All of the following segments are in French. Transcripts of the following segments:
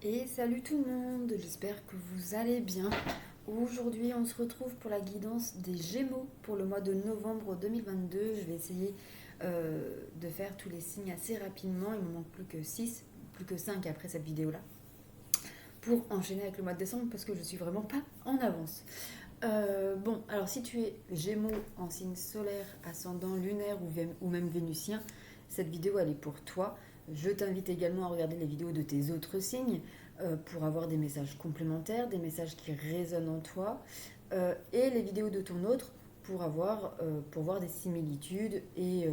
Et salut tout le monde, j'espère que vous allez bien. Aujourd'hui, on se retrouve pour la guidance des Gémeaux pour le mois de novembre 2022. Je vais essayer de faire tous les signes assez rapidement. Il me manque plus que 6, plus que 5 après cette vidéo-là, pour enchaîner avec le mois de décembre parce que je suis vraiment pas en avance. Bon, alors si tu es Gémeaux en signe solaire, ascendant, lunaire ou même vénusien, cette vidéo elle est pour toi. Je t'invite également à regarder les vidéos de tes autres signes pour avoir des messages complémentaires, des messages qui résonnent en toi, et les vidéos de ton autre pour voir des similitudes et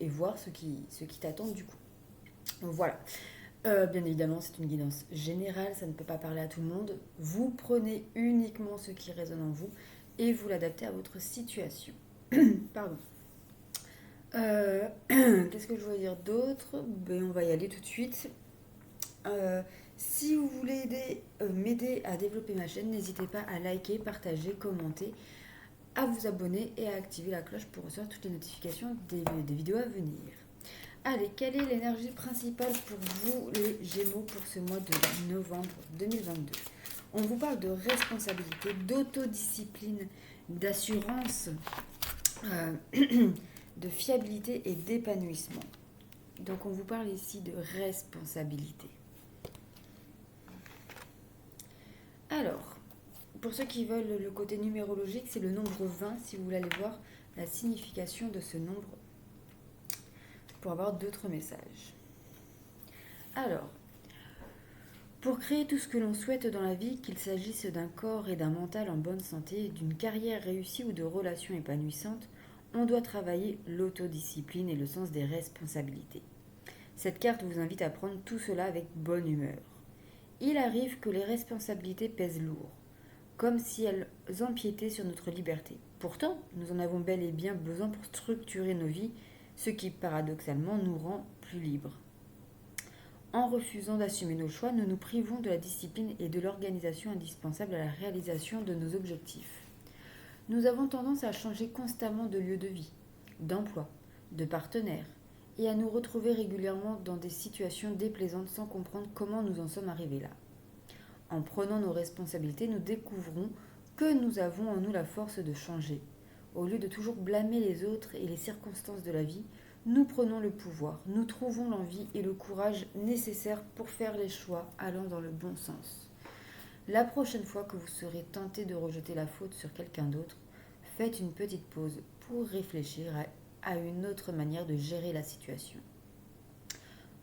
voir ce qui t'attend du coup. Donc, voilà. Bien évidemment, c'est une guidance générale, ça ne peut pas parler à tout le monde. Vous prenez uniquement ce qui résonne en vous et vous l'adaptez à votre situation. Pardon. Qu'est-ce que je voulais dire d'autre? Ben, on va y aller tout de suite. Si vous voulez m'aider à développer ma chaîne, n'hésitez pas à liker, partager, commenter, à vous abonner et à activer la cloche pour recevoir toutes les notifications des vidéos à venir. Allez, quelle est l'énergie principale pour vous, les Gémeaux, pour ce mois de novembre 2022? On vous parle de responsabilité, d'autodiscipline, d'assurance, de fiabilité et d'épanouissement. Donc on vous parle ici de responsabilité. Alors, pour ceux qui veulent le côté numérologique, c'est le nombre 20, si vous voulez aller voir la signification de ce nombre pour avoir d'autres messages. Alors, pour créer tout ce que l'on souhaite dans la vie, qu'il s'agisse d'un corps et d'un mental en bonne santé, d'une carrière réussie ou de relations épanouissantes, on doit travailler l'autodiscipline et le sens des responsabilités. Cette carte vous invite à prendre tout cela avec bonne humeur. Il arrive que les responsabilités pèsent lourd, comme si elles empiétaient sur notre liberté. Pourtant, nous en avons bel et bien besoin pour structurer nos vies, ce qui paradoxalement nous rend plus libres. En refusant d'assumer nos choix, nous nous privons de la discipline et de l'organisation indispensables à la réalisation de nos objectifs. Nous avons tendance à changer constamment de lieu de vie, d'emploi, de partenaire, et à nous retrouver régulièrement dans des situations déplaisantes sans comprendre comment nous en sommes arrivés là. En prenant nos responsabilités, nous découvrons que nous avons en nous la force de changer. Au lieu de toujours blâmer les autres et les circonstances de la vie, nous prenons le pouvoir, nous trouvons l'envie et le courage nécessaires pour faire les choix allant dans le bon sens. La prochaine fois que vous serez tenté de rejeter la faute sur quelqu'un d'autre, faites une petite pause pour réfléchir à une autre manière de gérer la situation.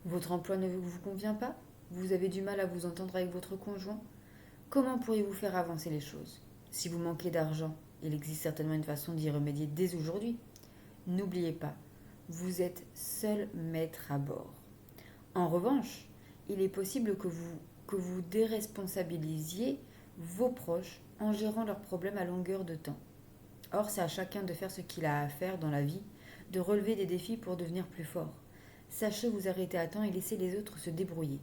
Votre emploi ne vous convient pas? Vous avez du mal à vous entendre avec votre conjoint? Comment pourriez-vous faire avancer les choses? Si vous manquez d'argent, il existe certainement une façon d'y remédier dès aujourd'hui. N'oubliez pas, vous êtes seul maître à bord. En revanche, il est possible que vous déresponsabilisiez vos proches en gérant leurs problèmes à longueur de temps. Or, c'est à chacun de faire ce qu'il a à faire dans la vie, de relever des défis pour devenir plus fort. Sachez vous arrêter à temps et laisser les autres se débrouiller.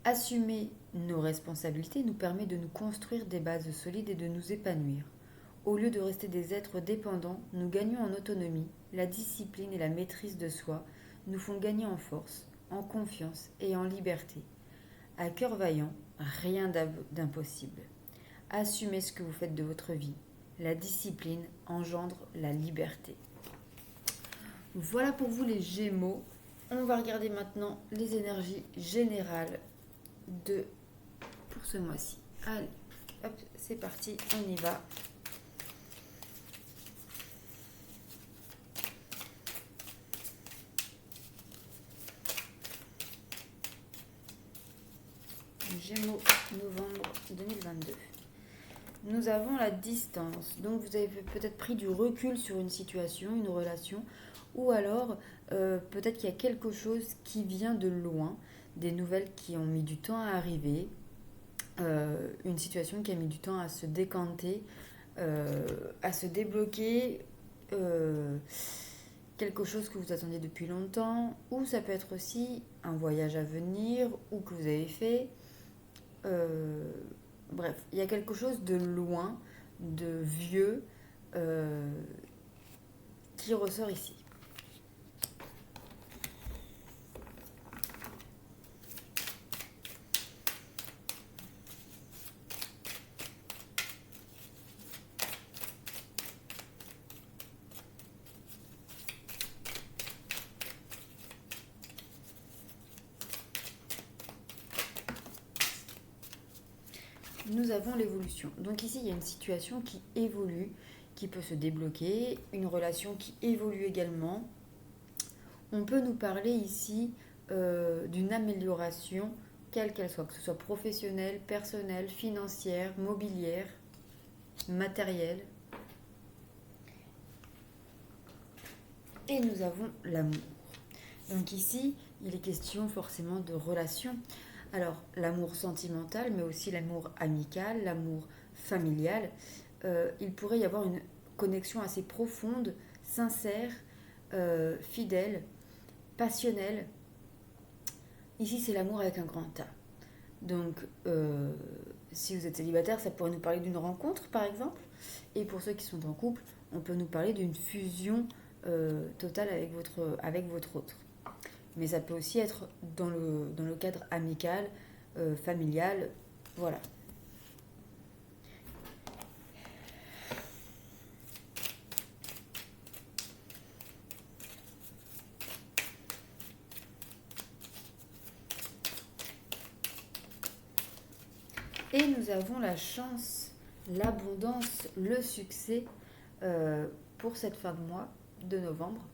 Assumer nos responsabilités nous permet de nous construire des bases solides et de nous épanouir. Au lieu de rester des êtres dépendants, nous gagnons en autonomie, la discipline et la maîtrise de soi nous font gagner en force, en confiance et en liberté. À cœur vaillant, rien d'impossible. Assumez ce que vous faites de votre vie. La discipline engendre la liberté. Voilà pour vous les Gémeaux. On va regarder maintenant les énergies générales pour ce mois-ci. Allez, hop, c'est parti, on y va. Gémeaux, novembre 2022. Nous avons la distance. Donc vous avez peut-être pris du recul sur une situation, une relation, ou alors peut-être qu'il y a quelque chose qui vient de loin, des nouvelles qui ont mis du temps à arriver, une situation qui a mis du temps à se décanter, à se débloquer, quelque chose que vous attendiez depuis longtemps, ou ça peut être aussi un voyage à venir, ou que vous avez fait. Bref, il y a quelque chose de loin, de vieux, qui ressort ici. nous avons l'évolution. Donc ici, il y a une situation qui évolue, qui peut se débloquer, une relation qui évolue également. On peut nous parler ici d'une amélioration, quelle qu'elle soit, que ce soit professionnelle, personnelle, financière, mobilière, matérielle. Et nous avons l'amour. Donc ici, il est question forcément de relation. Alors, l'amour sentimental, mais aussi l'amour amical, l'amour familial. Il pourrait y avoir une connexion assez profonde, sincère, fidèle, passionnelle. Ici, c'est l'amour avec un grand A. Donc, si vous êtes célibataire, ça pourrait nous parler d'une rencontre, par exemple. Et pour ceux qui sont en couple, on peut nous parler d'une fusion totale avec votre autre. Mais ça peut aussi être dans le cadre amical, familial, voilà. Et nous avons la chance, l'abondance, le succès pour cette fin de mois de novembre.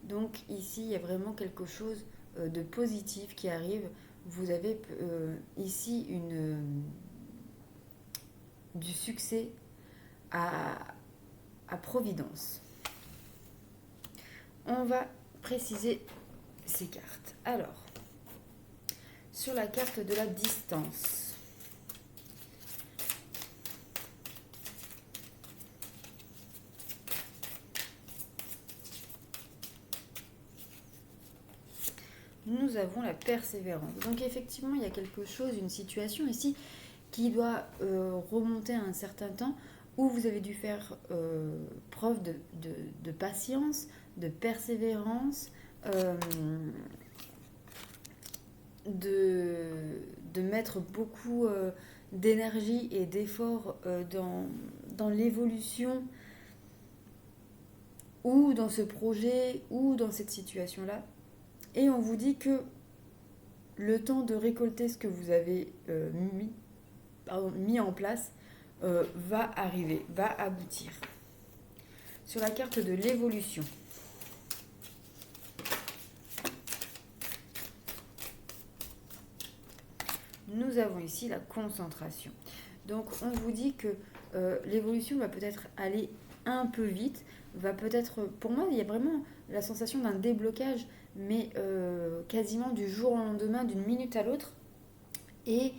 Donc ici, il y a vraiment quelque chose de positif qui arrive. Vous avez ici du succès à Providence. On va préciser ces cartes. Alors, sur la carte de la distance, nous avons la persévérance. Donc effectivement, il y a quelque chose, une situation ici qui doit remonter à un certain temps où vous avez dû faire preuve de patience, de persévérance, de mettre beaucoup d'énergie et d'efforts dans l'évolution ou dans ce projet ou dans cette situation-là. Et on vous dit que le temps de récolter ce que vous avez mis en place va arriver, va aboutir. Sur la carte de l'évolution, nous avons ici la concentration. Donc on vous dit que l'évolution va peut-être aller un peu vite, va peut-être, pour moi il y a vraiment la sensation d'un déblocage, mais quasiment du jour au lendemain, d'une minute à l'autre. Et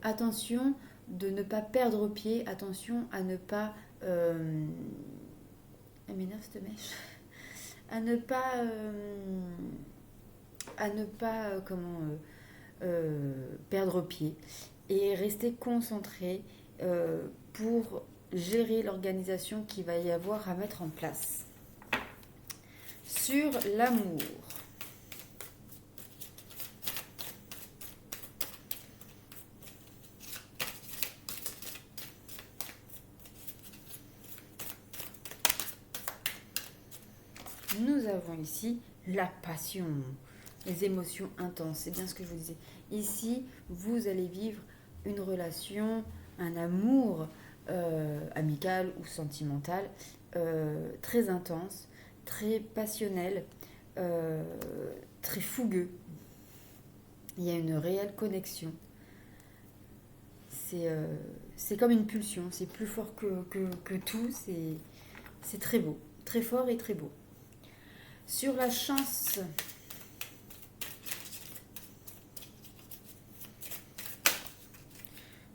attention de ne pas perdre pied, attention à ne pas... Elle m'énerve cette mèche. À ne pas... perdre pied et rester concentré pour gérer l'organisation qu'il va y avoir à mettre en place. Sur l'amour. Nous avons ici la passion, les émotions intenses, c'est bien ce que je vous disais. Ici, vous allez vivre une relation, un amour amical ou sentimental très intense, très passionnel, très fougueux. Il y a une réelle connexion. C'est comme une pulsion, c'est plus fort que tout, c'est très beau, très fort et très beau. Sur la chance,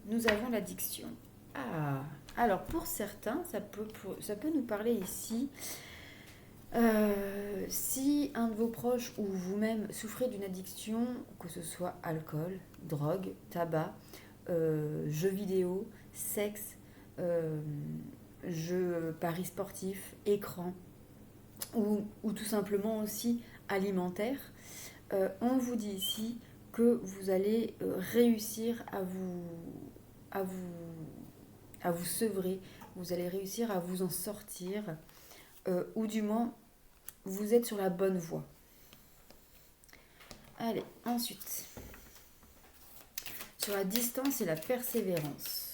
nous avons l'addiction. Ah, alors pour certains, ça peut nous parler ici. Si un de vos proches ou vous-même souffrez d'une addiction, que ce soit alcool, drogue, tabac, jeux vidéo, sexe, jeux paris sportifs, écran, ou tout simplement aussi alimentaire, on vous dit ici que vous allez réussir à vous sevrer, vous allez réussir à vous en sortir, ou du moins vous êtes sur la bonne voie. Allez, ensuite, Sur la distance et la persévérance.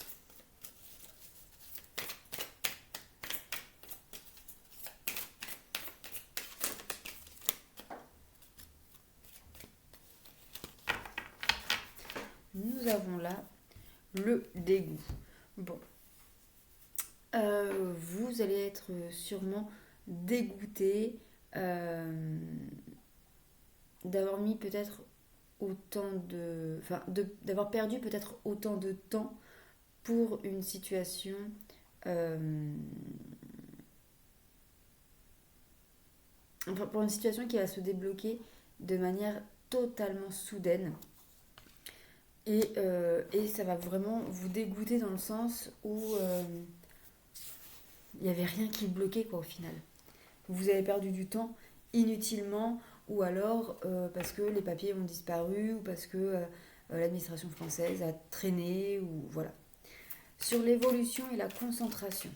Nous avons là le dégoût. Bon. Vous allez être sûrement dégoûté d'avoir mis peut-être autant de... Enfin, d'avoir perdu peut-être autant de temps pour une situation... enfin, pour une situation qui va se débloquer de manière totalement soudaine. Et ça va vraiment vous dégoûter dans le sens où il n'y avait rien qui bloquait quoi au final. Vous avez perdu du temps inutilement ou alors parce que les papiers ont disparu ou parce que l'administration française a traîné ou voilà. Sur l'évolution et la concentration.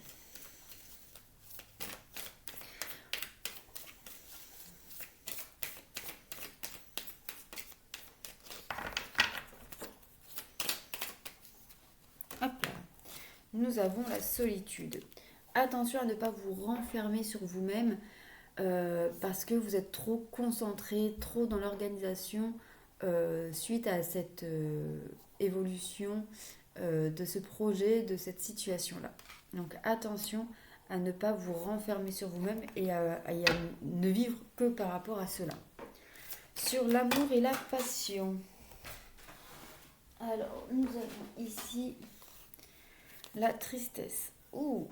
Hop là. Nous avons la solitude. Attention à ne pas vous renfermer sur vous-même parce que vous êtes trop concentré, trop dans l'organisation suite à cette évolution de ce projet, de cette situation-là. Donc attention à ne pas vous renfermer sur vous-même et à ne vivre que par rapport à cela. Sur l'amour et la passion. Alors, nous avons ici la tristesse. Ouh.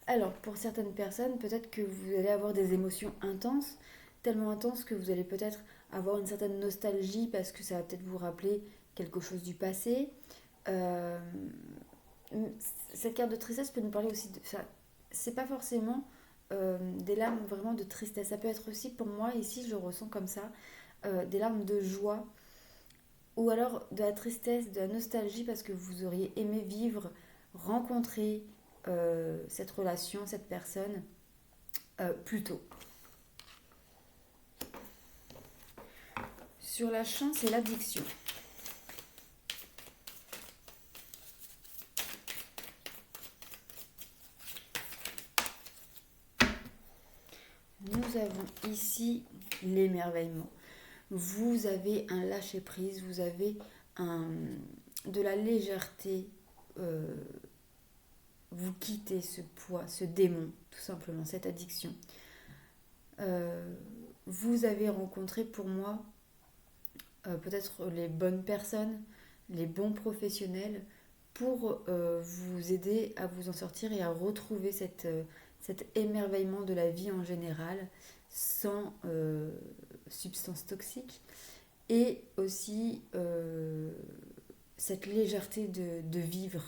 Alors, pour certaines personnes, peut-être que vous allez avoir des émotions intenses, tellement intenses que vous allez peut-être avoir une certaine nostalgie parce que ça va peut-être vous rappeler quelque chose du passé. Euh, cette carte de tristesse peut nous parler aussi de... Enfin, c'est pas forcément des larmes vraiment de tristesse. Ça peut être aussi, pour moi, ici, je le ressens comme ça, des larmes de joie ou alors de la tristesse, de la nostalgie parce que vous auriez aimé vivre, rencontrer cette relation, cette personne plus tôt. Sur la chance et l'addiction. Nous avons ici l'émerveillement. Vous avez un lâcher-prise, vous avez de la légèreté. Vous quittez ce poids, ce démon, tout simplement, cette addiction. Vous avez rencontré pour moi peut-être les bonnes personnes, les bons professionnels pour vous aider à vous en sortir et à retrouver cet émerveillement de la vie en général sans substances toxiques et aussi cette légèreté de vivre.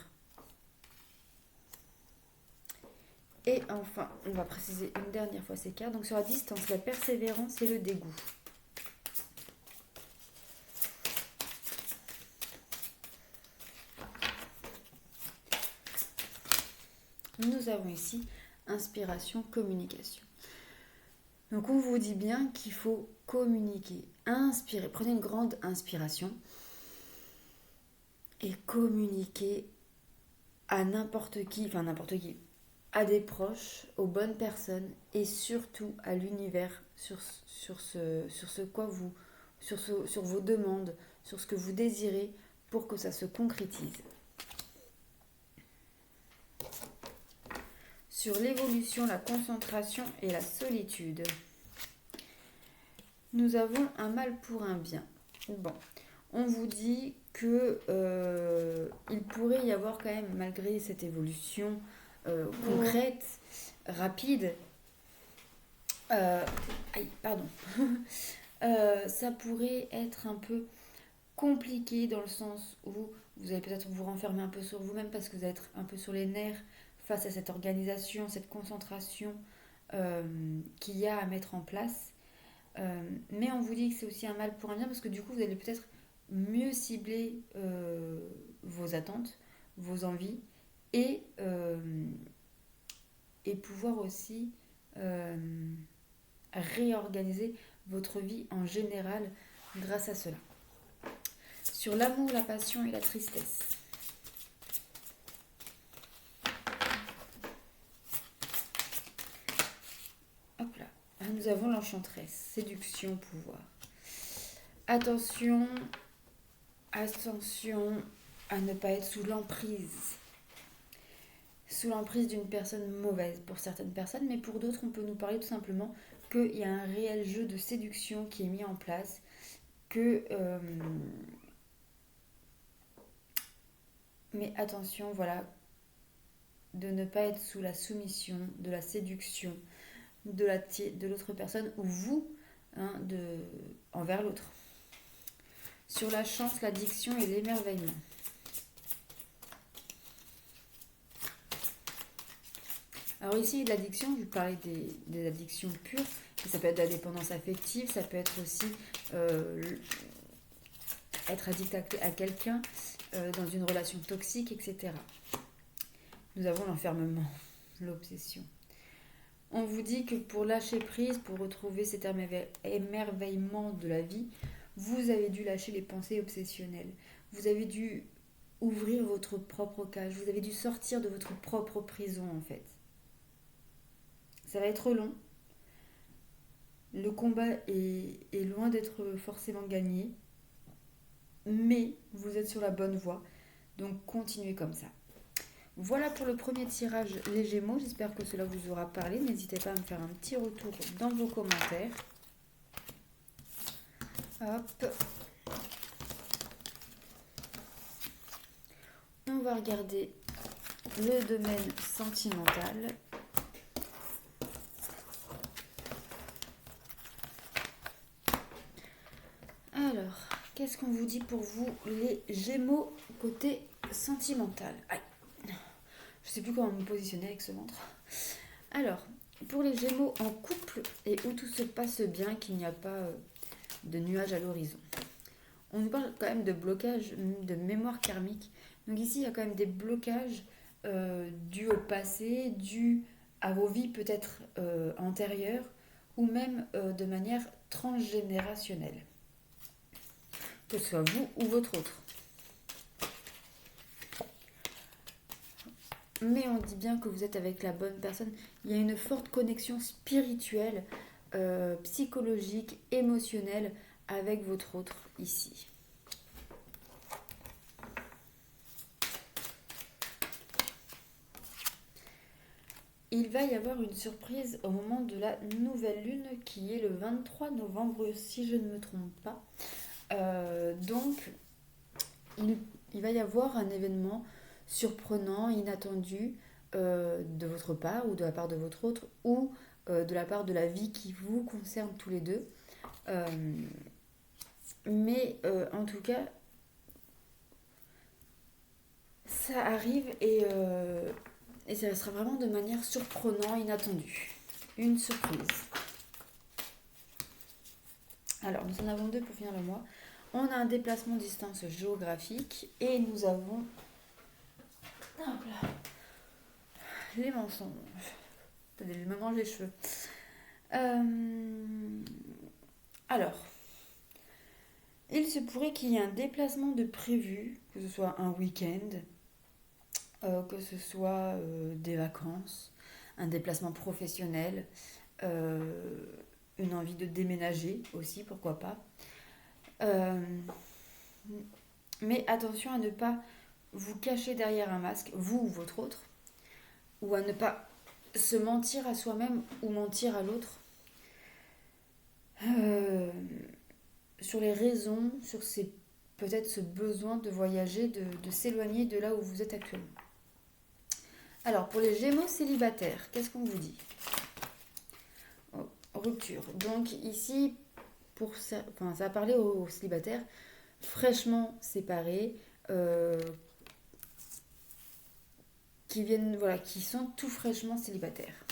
Et enfin, on va préciser une dernière fois ces cartes. Donc sur la distance, la persévérance et le dégoût. Nous avons ici inspiration, communication. Donc on vous dit bien qu'il faut communiquer, inspirer. Prenez une grande inspiration et communiquer à n'importe qui, à des proches, aux bonnes personnes et surtout à l'univers sur vos demandes, sur ce que vous désirez pour que ça se concrétise. Sur l'évolution, la concentration et la solitude. Nous avons un mal pour un bien. Bon, on vous dit que il pourrait y avoir quand même, malgré cette évolution concrète, rapide, ça pourrait être un peu compliqué dans le sens où vous allez peut-être vous renfermer un peu sur vous-même parce que vous allez être un peu sur les nerfs face à cette organisation, cette concentration qu'il y a à mettre en place. Mais on vous dit que c'est aussi un mal pour un bien parce que du coup vous allez peut-être mieux cibler vos attentes, vos envies et pouvoir aussi réorganiser votre vie en général grâce à cela. sur l'amour, la passion et la tristesse. Hop là. Nous avons l'enchanteresse, séduction, pouvoir. Attention, attention à ne pas être sous l'emprise. Sous l'emprise d'une personne mauvaise pour certaines personnes, mais pour d'autres, on peut nous parler tout simplement qu'il y a un réel jeu de séduction qui est mis en place, que... mais attention, voilà, de ne pas être sous la soumission, de la séduction de l'autre personne ou vous envers l'autre. Sur la chance, l'addiction et l'émerveillement. Alors ici, l'addiction, je parlais des addictions pures, mais ça peut être la dépendance affective, ça peut être aussi être addict à quelqu'un dans une relation toxique, etc. Nous avons l'enfermement, l'obsession. On vous dit que pour lâcher prise, pour retrouver cet émerveillement de la vie, vous avez dû lâcher les pensées obsessionnelles. Vous avez dû ouvrir votre propre cage. Vous avez dû sortir de votre propre prison, en fait. Ça va être long. Le combat est loin d'être forcément gagné. Mais vous êtes sur la bonne voie. Donc, continuez comme ça. Voilà pour le premier tirage les Gémeaux. J'espère que cela vous aura parlé. N'hésitez pas à me faire un petit retour dans vos commentaires. Hop. On va regarder le domaine sentimental. Alors, qu'est-ce qu'on vous dit pour vous, les Gémeaux, côté sentimental? Aïe. Je ne sais plus comment me positionner avec ce ventre. Alors, pour les Gémeaux en couple et où tout se passe bien, qu'il n'y a pas de nuages à l'horizon. On nous parle quand même de blocage, de mémoire karmique. Donc ici, il y a quand même des blocages dus au passé, dus à vos vies peut-être antérieures, ou même de manière transgénérationnelle. Que ce soit vous ou votre autre. Mais on dit bien que vous êtes avec la bonne personne. Il y a une forte connexion spirituelle, psychologique, émotionnelle avec votre autre ici. Il va y avoir une surprise au moment de la nouvelle lune qui est le 23 novembre si je ne me trompe pas. Donc il va y avoir un événement surprenant, inattendu de votre part ou de la part de votre autre ou de la part de la vie qui vous concerne tous les deux. Mais en tout cas, ça arrive et ça sera vraiment de manière surprenante, inattendue. Une surprise. Alors, nous en avons deux pour finir le mois. On a un déplacement distance géographique et nous avons les mensonges. Attendez, je me mange les cheveux. Alors, il se pourrait qu'il y ait un déplacement de prévu, que ce soit un week-end, que ce soit des vacances, un déplacement professionnel, une envie de déménager aussi, pourquoi pas. Mais attention à ne pas vous cacher derrière un masque, vous ou votre autre, ou à ne pas se mentir à soi-même ou mentir à l'autre sur les raisons, sur peut-être ce besoin de voyager, de s'éloigner de là où vous êtes actuellement. Alors, pour les Gémeaux célibataires, qu'est-ce qu'on vous dit? Rupture. Donc ici, ça va parler aux célibataires fraîchement séparés, qui sont tout fraîchement célibataires.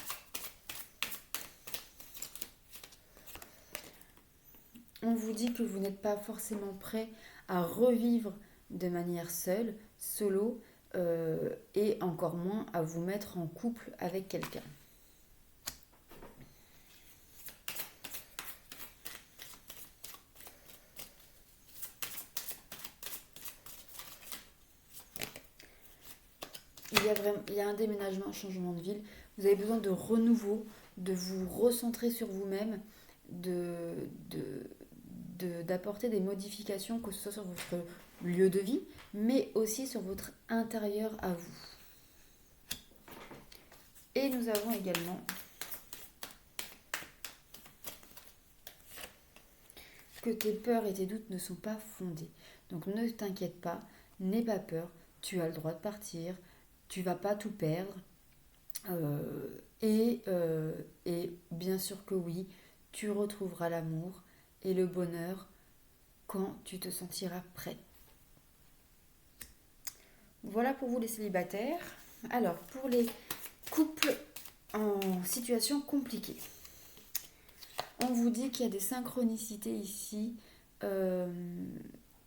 On vous dit que vous n'êtes pas forcément prêt à revivre de manière seule, solo, et encore moins à vous mettre en couple avec quelqu'un. il y a un déménagement, un changement de ville. Vous avez besoin de renouveau, de vous recentrer sur vous-même, de, d'apporter des modifications, que ce soit sur votre lieu de vie, mais aussi sur votre intérieur à vous. Et nous avons également que tes peurs et tes doutes ne sont pas fondés. Donc ne t'inquiète pas, n'aie pas peur, tu as le droit de partir, tu vas pas tout perdre. Et bien sûr que oui, tu retrouveras l'amour et le bonheur quand tu te sentiras prêt. Voilà pour vous les célibataires. Alors, pour les couples en situation compliquée, on vous dit qu'il y a des synchronicités ici euh,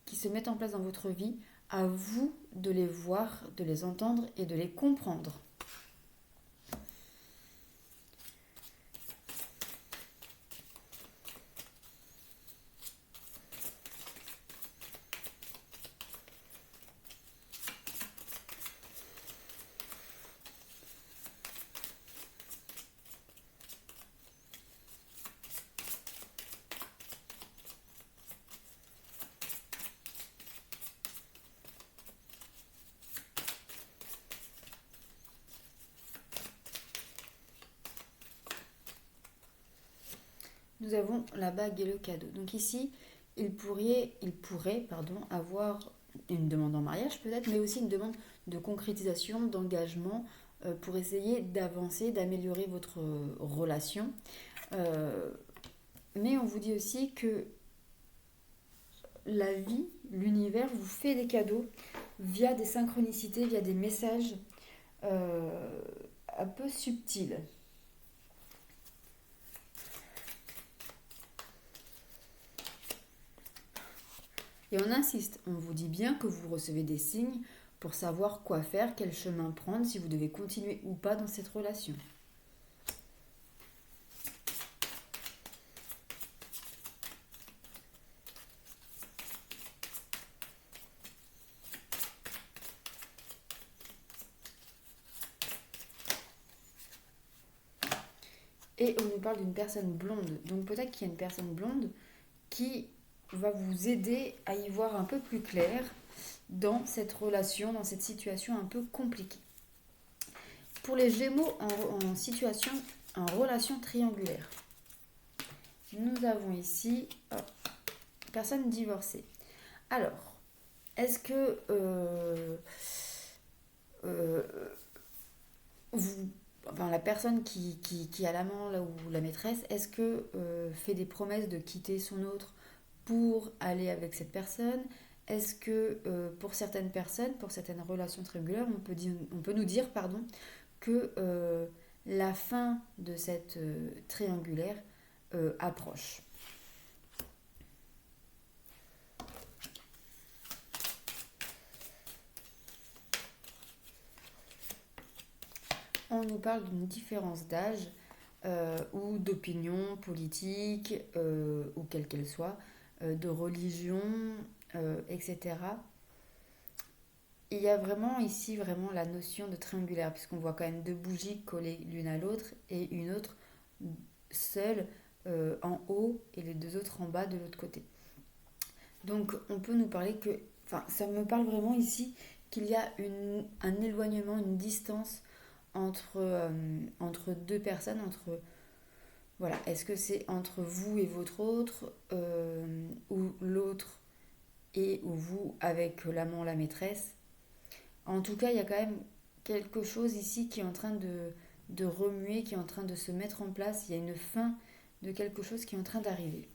qui se mettent en place dans votre vie. À vous de les voir, de les entendre et de les comprendre. Nous avons la bague et le cadeau. Donc ici, il pourrait avoir une demande en mariage peut-être, mais aussi une demande de concrétisation, d'engagement pour essayer d'avancer, d'améliorer votre relation. Euh, mais on vous dit aussi que la vie, l'univers vous fait des cadeaux via des synchronicités, via des messages euh, un peu subtils. Et on insiste, on vous dit bien que vous recevez des signes pour savoir quoi faire, quel chemin prendre, si vous devez continuer ou pas dans cette relation. Et on nous parle d'une personne blonde. Donc peut-être qu'il y a une personne blonde qui va vous aider à y voir un peu plus clair dans cette relation, dans cette situation un peu compliquée. Pour les Gémeaux en situation, en relation triangulaire, nous avons ici personne divorcée. Alors, est-ce que euh, vous, enfin, la personne qui a l'amant là, ou la maîtresse, est-ce que fait des promesses de quitter son autre pour aller avec cette personne? Est-ce que pour certaines personnes, pour certaines relations triangulaires, on peut nous dire que la fin de cette triangulaire approche? On nous parle d'une différence d'âge ou d'opinion politique, ou quelle qu'elle soit, de religion, etc. Il y a vraiment ici vraiment la notion de triangulaire, puisqu'on voit quand même deux bougies collées l'une à l'autre et une autre seule en haut et les deux autres en bas de l'autre côté. Donc on peut nous parler que, enfin ça me parle vraiment ici qu'il y a un éloignement, une distance entre deux personnes, voilà, est-ce que c'est entre vous et votre autre, ou l'autre et ou vous avec l'amant, la maîtresse. En tout cas, il y a quand même quelque chose ici qui est en train de remuer, qui est en train de se mettre en place. Il y a une fin de quelque chose qui est en train d'arriver.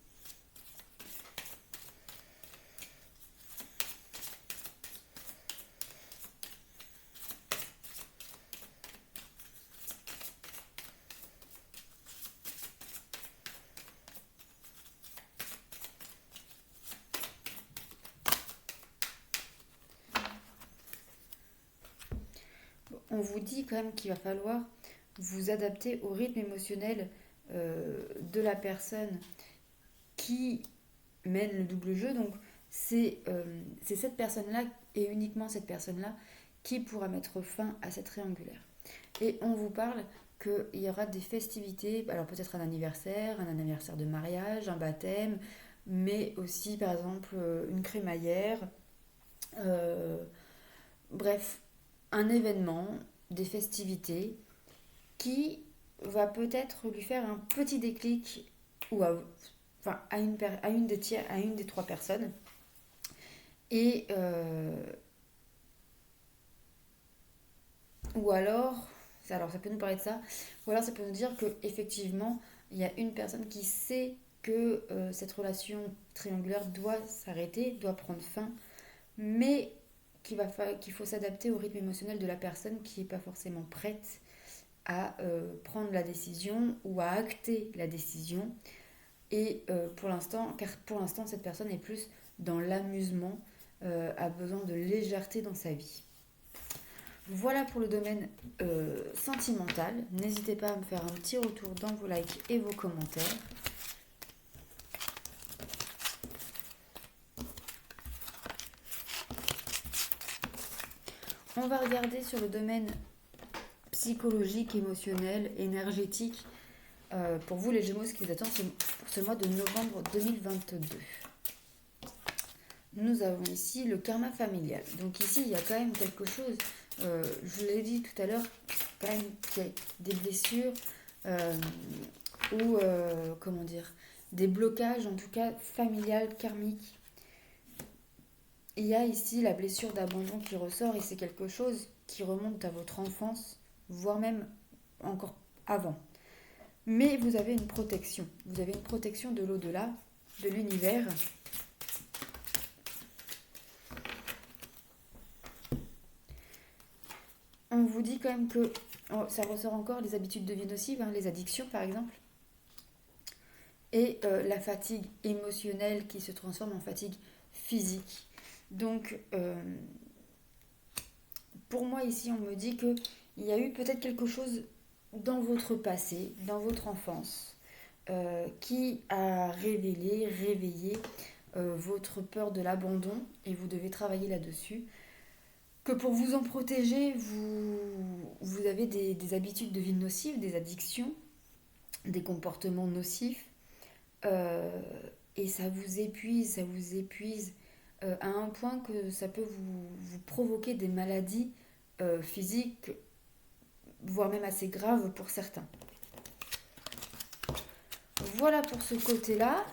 On vous dit quand même qu'il va falloir vous adapter au rythme émotionnel de la personne qui mène le double jeu. Donc c'est cette personne-là et uniquement cette personne-là qui pourra mettre fin à cette triangulaire. Et on vous parle qu'il y aura des festivités, alors peut-être un anniversaire de mariage, un baptême, mais aussi par exemple une crémaillère, bref, un événement, des festivités qui va peut-être lui faire un petit déclic ou enfin, à une des trois personnes. Et ou alors ça peut nous parler de ça, ou alors ça peut nous dire que effectivement il y a une personne qui sait que cette relation triangulaire doit s'arrêter, doit prendre fin, mais qu'il faut s'adapter au rythme émotionnel de la personne qui n'est pas forcément prête à prendre la décision ou à acter la décision. Et car pour l'instant, cette personne est plus dans l'amusement, a besoin de légèreté dans sa vie. Voilà pour le domaine sentimental. N'hésitez pas à me faire un petit retour dans vos likes et vos commentaires. On va regarder sur le domaine psychologique, émotionnel, énergétique. Pour vous les Gémeaux, ce qui vous attend pour ce mois de novembre 2022. Nous avons ici le karma familial. Donc ici, il y a quand même quelque chose, je l'ai dit tout à l'heure, quand même qu'il y a des blessures ou, des blocages, en tout cas familial, karmique. Il y a ici la blessure d'abandon qui ressort et c'est quelque chose qui remonte à votre enfance, voire même encore avant. Mais vous avez une protection. Vous avez une protection de l'au-delà, de l'univers. On vous dit quand même que ça ressort encore les habitudes de vie nocives, les addictions par exemple. Et la fatigue émotionnelle qui se transforme en fatigue physique. Donc, pour moi ici, on me dit qu'il y a eu peut-être quelque chose dans votre passé, dans votre enfance, qui a réveillé votre peur de l'abandon, et vous devez travailler là-dessus. Que pour vous en protéger, vous avez des habitudes de vie nocives, des addictions, des comportements nocifs, et ça vous épuise à un point que ça peut vous provoquer des maladies physiques, voire même assez graves pour certains. Voilà pour ce côté-là.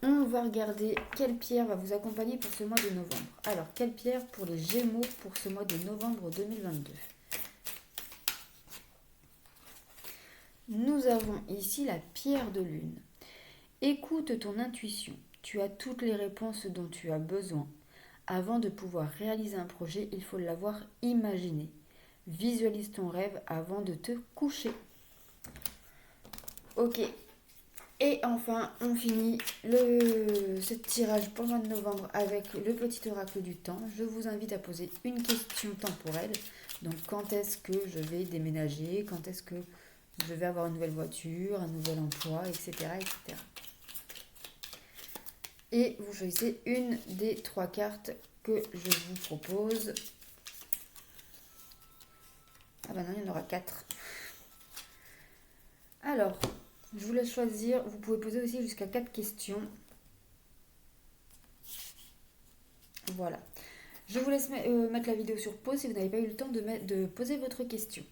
On va regarder quelle pierre va vous accompagner pour ce mois de novembre. Alors, quelle pierre pour les Gémeaux pour ce mois de novembre 2022 ? Nous avons ici la pierre de lune. Écoute ton intuition. Tu as toutes les réponses dont tu as besoin. Avant de pouvoir réaliser un projet, il faut l'avoir imaginé. Visualise ton rêve avant de te coucher. Ok. Et enfin, on finit ce tirage pour le mois de novembre avec le petit oracle du temps. Je vous invite à poser une question temporelle. Donc, quand est-ce que je vais déménager ? Quand est-ce que je vais avoir une nouvelle voiture, un nouvel emploi, etc., etc. Et vous choisissez une des 3 cartes que je vous propose. Ah bah non, il y en aura 4. Alors, je vous laisse choisir. Vous pouvez poser aussi jusqu'à 4 questions. Voilà. Je vous laisse mettre la vidéo sur pause si vous n'avez pas eu le temps de poser votre question.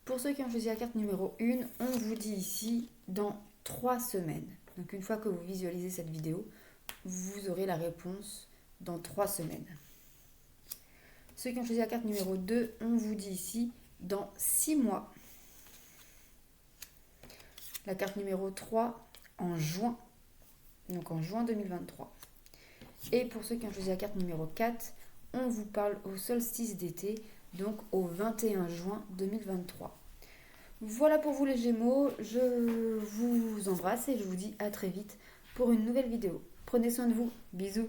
Pour ceux qui ont choisi la carte numéro 1, on vous dit ici dans 3 semaines. Donc une fois que vous visualisez cette vidéo, vous aurez la réponse dans 3 semaines. Ceux qui ont choisi la carte numéro 2, on vous dit ici dans 6 mois. La carte numéro 3 en juin, donc en juin 2023. Et pour ceux qui ont choisi la carte numéro 4, on vous parle au solstice d'été, donc au 21 juin 2023. Voilà pour vous les Gémeaux, je vous embrasse et je vous dis à très vite pour une nouvelle vidéo. Prenez soin de vous, bisous.